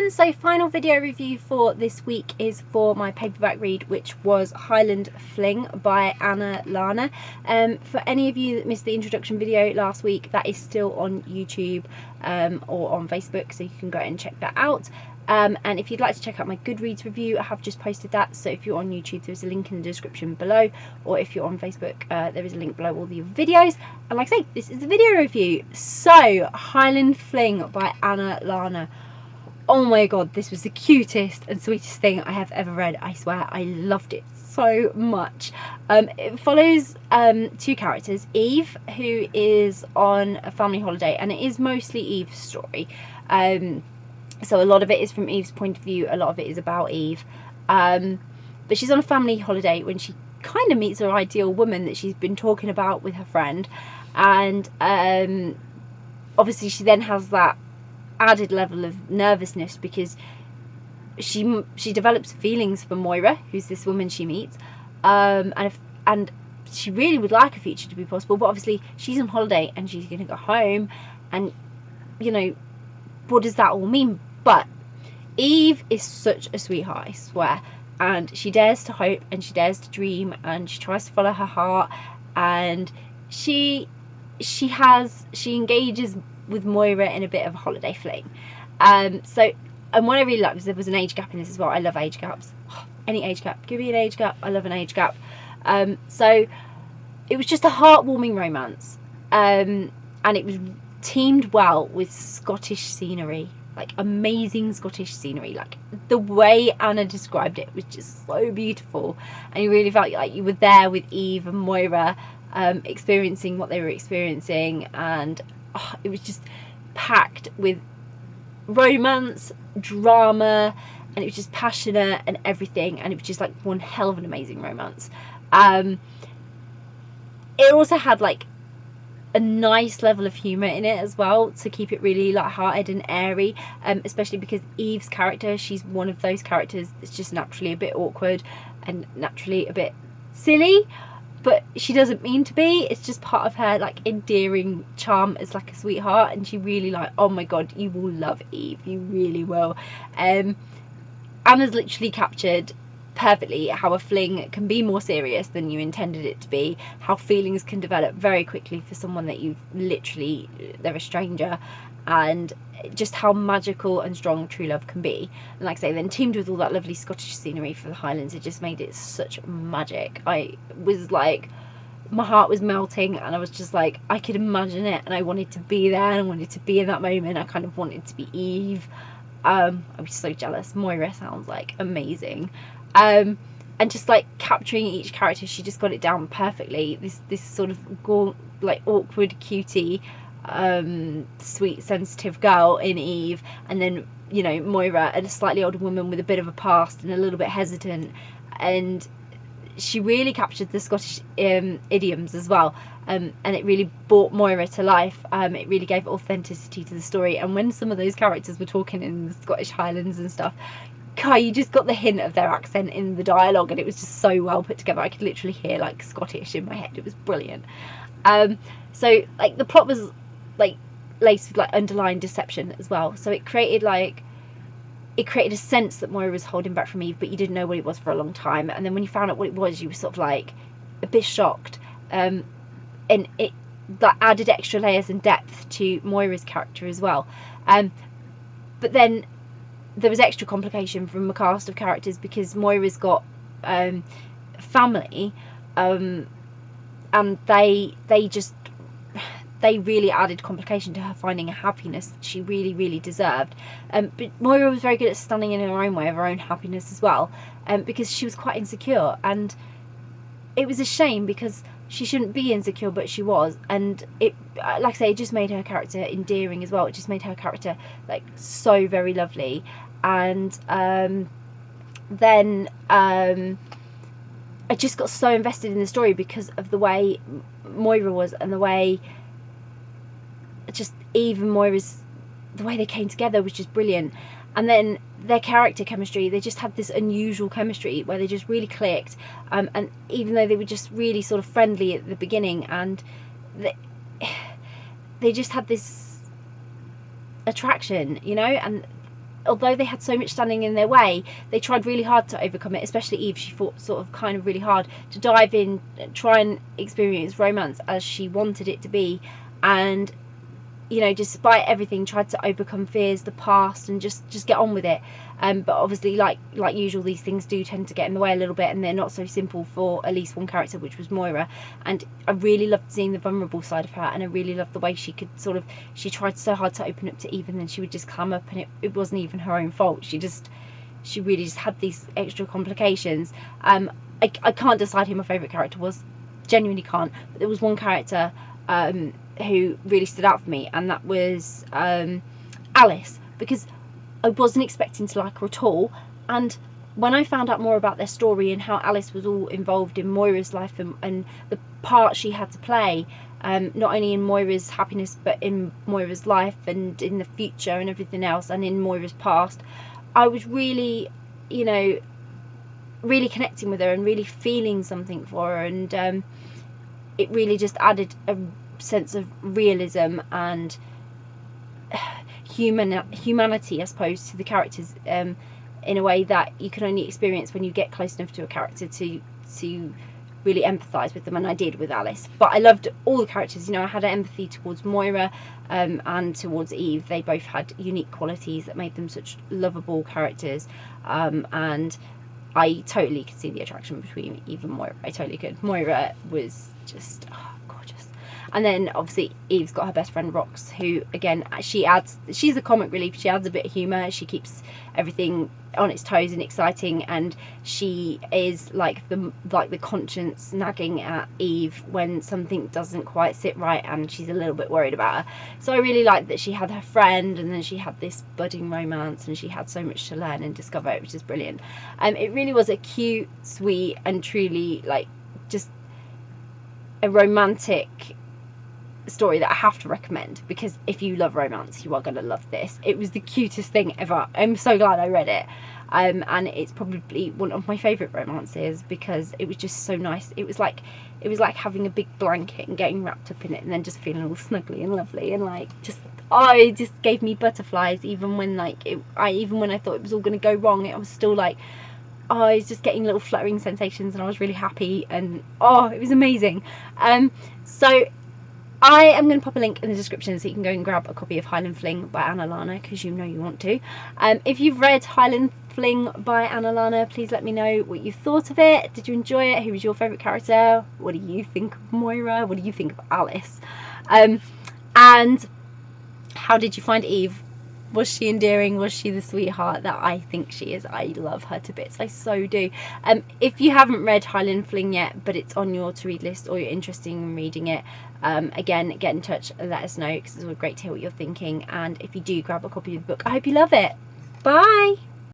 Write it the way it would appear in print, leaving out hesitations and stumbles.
everyone, so final video review for this week is for my paperback read, which was Highland Fling by Anna Larner. For any of you that missed the introduction video last week, that is still on YouTube or on Facebook, so you can go and check that out. And if you'd like to check out my Goodreads review, I have just posted that, so if you're on YouTube there's a link in the description below, or if you're on Facebook there is a link below all the videos. And like I say, this is a video review. So Highland Fling by Anna Larner. Oh my god, this was the cutest and sweetest thing I have ever read. I swear, I loved it so much. It follows two characters, Eve, who is on a family holiday, and it is mostly Eve's story. So a lot of it is from Eve's point of view, a lot of it is about Eve. But she's on a family holiday when she kind of meets her ideal woman that she's been talking about with her friend. And obviously she then has that added level of nervousness because she develops feelings for Moira, who's this woman she meets, and she really would like a future to be possible, but obviously she's on holiday and she's going to go home, and you know, what does that all mean? But Eve is such a sweetheart, I swear, and she dares to hope and she dares to dream and she tries to follow her heart, and she engages with Moira in a bit of a holiday fling. And what I really liked was there was an age gap in this as well. I love age gaps. Any age gap, give me an age gap. I love an age gap. So it was just a heartwarming romance, and it was teamed well with Scottish scenery, like amazing Scottish scenery. Like the way Anna described it was just so beautiful, and you really felt like you were there with Eve and Moira, experiencing what they were experiencing, and it was just packed with romance, drama, and it was just passionate and everything, and it was just like one hell of an amazing romance. It also had like a nice level of humour in it as well, to keep it really light-hearted and airy, especially because Eve's character, she's one of those characters that's just naturally a bit awkward and naturally a bit silly, but she doesn't mean to be. It's just part of her like endearing charm as like a sweetheart, and she really, like, oh my god, you will love Eve, you really will. Anna's literally captured perfectly how a fling can be more serious than you intended it to be, how feelings can develop very quickly for someone that you've literally, they're a stranger, and just how magical and strong true love can be. And like I say, then teamed with all that lovely Scottish scenery for the Highlands, it just made it such magic. I was like, my heart was melting, and I was just like, I could imagine it, and I wanted to be there, and I wanted to be in that moment. I kind of wanted to be Eve. I was so jealous. Moira sounds like amazing. And just like capturing each character, she just got it down perfectly. This sort of like awkward cutie, sweet sensitive girl in Eve, and then, you know, Moira, a slightly older woman with a bit of a past and a little bit hesitant, and she really captured the Scottish idioms as well, and it really brought Moira to life. It really gave authenticity to the story, and when some of those characters were talking in the Scottish Highlands and stuff, God, you just got the hint of their accent in the dialogue, and it was just so well put together. I could literally hear like Scottish in my head. It was brilliant. So like the plot was like laced with like underlying deception as well, so it created a sense that Moira was holding back from Eve, but you didn't know what it was for a long time, and then when you found out what it was, you were sort of like a bit shocked, and it that added extra layers and depth to Moira's character as well. But then there was extra complication from a cast of characters, because Moira's got family, and they really added complication to her finding a happiness that she really deserved. But Moira was very good at standing in her own way of her own happiness as well, because she was quite insecure, and it was a shame because she shouldn't be insecure, but she was, and it, like I say, it just made her character endearing as well. It just made her character like so very lovely. And then I just got so invested in the story because of the way Moira was, and the way just Eve and Moira's, the way they came together was just brilliant. And then their character chemistry, they just had this unusual chemistry where they just really clicked, and even though they were just really sort of friendly at the beginning, and they just had this attraction, you know, and although they had so much standing in their way, they tried really hard to overcome it, especially Eve. She fought sort of kind of really hard to dive in, try and experience romance as she wanted it to be, and you know, despite everything, tried to overcome fears, the past, and just get on with it. But obviously, like usual, these things do tend to get in the way a little bit, and they're not so simple for at least one character, which was Moira. And I really loved seeing the vulnerable side of her, and I really loved the way she could sort of, she tried so hard to open up to Eve, and then she would just clam up, and it wasn't even her own fault. She really just had these extra complications. I can't decide who my favourite character was, genuinely can't. But there was one character who really stood out for me, and that was Alice, because I wasn't expecting to like her at all. And when I found out more about their story and how Alice was all involved in Moira's life, and the part she had to play, not only in Moira's happiness but in Moira's life and in the future and everything else, and in Moira's past, I was really, you know, really connecting with her and really feeling something for her. And it really just added a sense of realism and humanity, I suppose, to the characters, in a way that you can only experience when you get close enough to a character to really empathise with them, and I did with Alice. But I loved all the characters. You know, I had empathy towards Moira and towards Eve. They both had unique qualities that made them such lovable characters, and I totally could see the attraction between Eve and Moira. I totally could. Moira was just gorgeous. And then obviously Eve's got her best friend Rox, who again, she's a comic relief. She adds a bit of humour, she keeps everything on its toes and exciting, and she is like the conscience nagging at Eve when something doesn't quite sit right and she's a little bit worried about her. So I really liked that she had her friend, and then she had this budding romance, and she had so much to learn and discover, which is brilliant. It really was a cute, sweet, and truly like just a romantic story that I have to recommend, because if you love romance, you are going to love this. It was the cutest thing ever. I'm so glad I read it, and it's probably one of my favourite romances, because it was just so nice. It was like having a big blanket and getting wrapped up in it, and then just feeling all snuggly and lovely, and like it just gave me butterflies. Even when even when I thought it was all going to go wrong, I was still like, I was just getting little fluttering sensations, and I was really happy, and it was amazing. So I am going to pop a link in the description so you can go and grab a copy of Highland Fling by Anna Larner, because you know you want to. If you've read Highland Fling by Anna Larner, please let me know what you thought of it. Did you enjoy it? Who was your favourite character? What do you think of Moira? What do you think of Alice? And how did you find Eve? Was she endearing? Was she the sweetheart that I think she is? I love her to bits. I so do. If you haven't read Highland Fling yet, but it's on your to read list, or you're interested in reading it, again, get in touch and let us know, because it's always great to hear what you're thinking. And if you do grab a copy of the book, I hope you love it. Bye.